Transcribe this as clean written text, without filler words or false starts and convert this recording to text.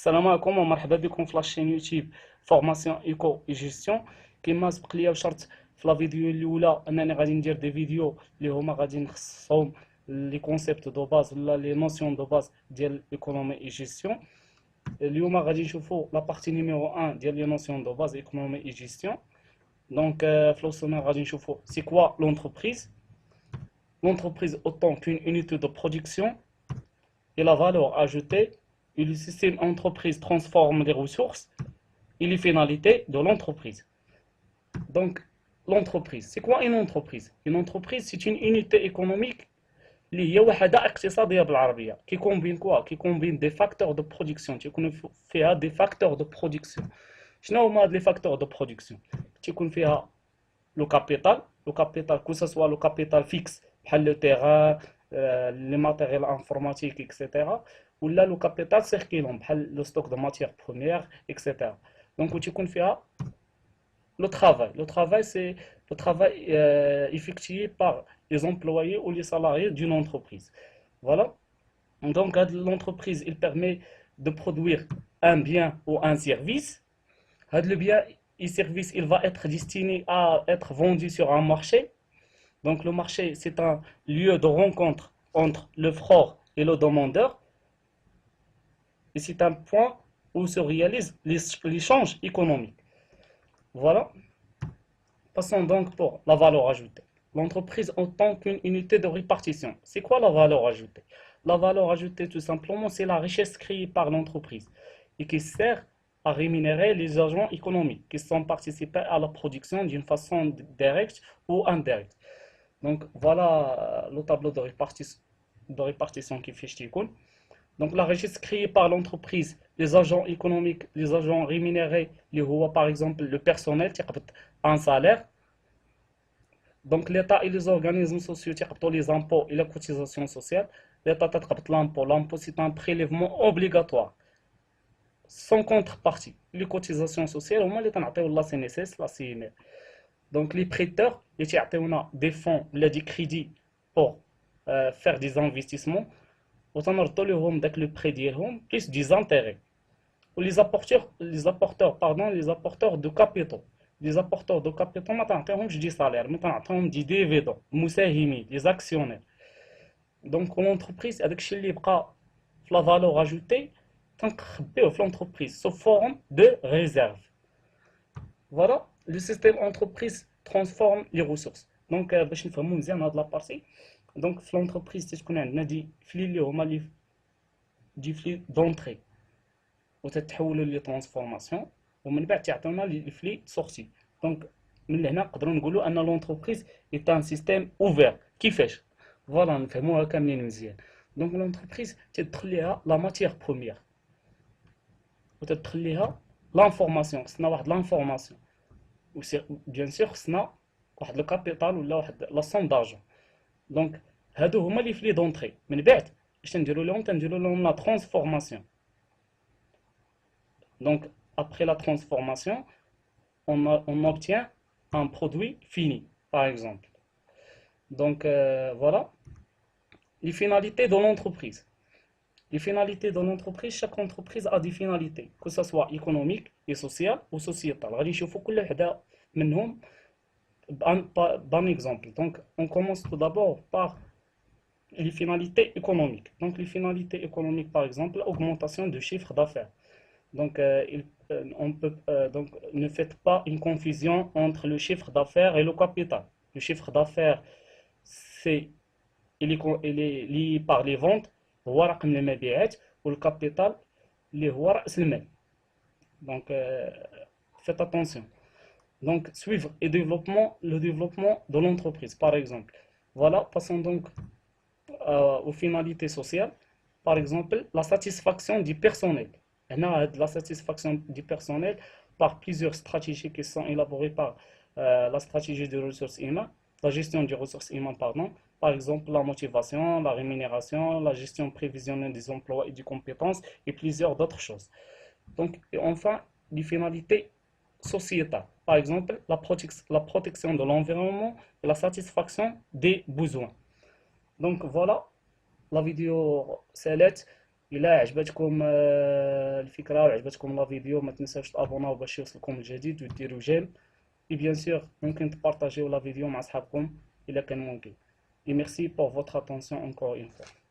السلام عليكم ومرحبا بكم في لاشين يوتيوب فورماسيون ايكو اي جيستيون. كما سبق ليا وشرت في لا فيديو الاولى انني غادي ندير دي فيديو اللي هما غادي نخصصهم لي كونسيبت دو باز ولا لي نوسيون دو باز ديال ايكونومي اي جيستيون. اليوم غادي نشوفوا لا بارتي نيميرو 1 ديال لي نوسيون دو باز ايكونومي اي جيستيون. دونك في لو غادي نشوفوا سي كوا لونتربريز. L'entreprise autant qu'une unité de production et la valeur ajoutée, et le système entreprise transforme les ressources et les finalités de l'entreprise. Donc, l'entreprise, c'est quoi une entreprise? Une entreprise, c'est une unité économique اللي هي وحدة اقتصادية بالعربية qui combine quoi? Qui combine des facteurs de production. تيكون فيها des facteurs de production. شنو هما هاد les facteurs de production؟ تيكون فيها le capital, que ce soit le capital fixe, le terrain, les matériels informatiques, etc. Ou là, le capital circulant, le stock de matières premières, etc. Donc, tu connais le travail. Le travail, c'est le travail effectué par les employés ou les salariés d'une entreprise. Voilà. Donc, l'entreprise, il permet de produire un bien ou un service. Le bien et service, il va être destiné à être vendu sur un marché. Donc le marché, c'est un lieu de rencontre entre l'offreur et le demandeur. Et c'est un point où se réalise l'échange économique. Voilà. Passons donc pour la valeur ajoutée. L'entreprise en tant qu'une unité de répartition. C'est quoi la valeur ajoutée? La valeur ajoutée, tout simplement, c'est la richesse créée par l'entreprise et qui sert à rémunérer les agents économiques qui sont participés à la production d'une façon directe ou indirecte. Donc voilà le tableau de répartition qui fait Ch'tikoun. Donc la richesse créée par l'entreprise, les agents économiques, les agents rémunérés, par exemple le personnel, un salaire. Donc l'État et les organismes sociaux, les impôts et les cotisations sociales. L'État l'impôt. L'impôt, c'est un prélèvement obligatoire sans contrepartie. Les cotisations sociales, au moins, la CNSS, la CNR. Donc, les prêteurs, ils ont des fonds, des crédits pour faire des investissements. Autant le prêt plus des intérêts. Ou les apporteurs de capitaux. Les apporteurs de capitaux, maintenant, je dis salaire, maintenant, je dis dividendes, les actionnaires. Donc, l'entreprise, avec la valeur ajoutée, l'entreprise sous forme de réserve. Voilà, le système entreprise transforme les ressources. Donc, باش نفهموا مزيان هاد لابارتي. Donc, في l'entreprise تكون عندنا دي فلي اللي هما لي دي فلي دونطري وتتحولوا لي ترانسفورماسيون ومن بعد تعطيونا لي فلي سورتي. دونك من هنا نقدروا نقولوا ان l'entreprise est un système ouvert. كيفاش؟ فوالا نفهموها كاملين مزيان. دونك l'entreprise تدخل ليها لا ماتيير بروميير وتدخل ليها لانفورماسيون. خصنا واحد لانفورماسيون بيان سور خصنا واحد لو كابيتال ولا واحد لا سوم دارجون. دونك هادو هما لي فلي دونطري. من بعد اش تنديروا لهم لا ترانسفورماسيون. دونك après la transformation on obtient un produit fini par exemple. Donc voilà les finalités de l'entreprise. Les finalités de l'entreprise, chaque entreprise a des finalités, que ce soit économique et sociale ou sociétale. غادي نشوفوا كل وحده منهم d'un exemple. Donc on commence tout d'abord par les finalités économiques. Donc les finalités économiques, par exemple, augmentation du chiffre d'affaires. Donc donc ne faites pas une confusion entre le chiffre d'affaires et le capital. Le chiffre d'affaires, il est lié par les ventes, هو رقم المبيعات، والكابيتال اللي هو رأس المال. Donc faites attention. Donc suivre et le développement de l'entreprise par exemple. Voilà, passons donc aux finalités sociales. Par exemple, la satisfaction du personnel. La satisfaction du personnel par plusieurs stratégies qui sont élaborées par la stratégie des ressources humaines, la gestion des ressources humaines, pardon. Par exemple, la motivation, la rémunération, la gestion prévisionnelle des emplois et des compétences et plusieurs d'autres choses. Donc, et enfin, les finalités sociétales. Par exemple, la protection de l'environnement et la satisfaction des besoins. Donc voilà, la vidéo s'arrête. الى عجبتكم الفكره وعجبتكم لا فيديو، ما تنساوش تابوناو باش يوصلكم الجديد وديروا جيم. Et bien sûr, ممكن تبارطاجيو لا فيديو مع اصحابكم الا كان ممكن. Et merci pour votre attention encore une fois.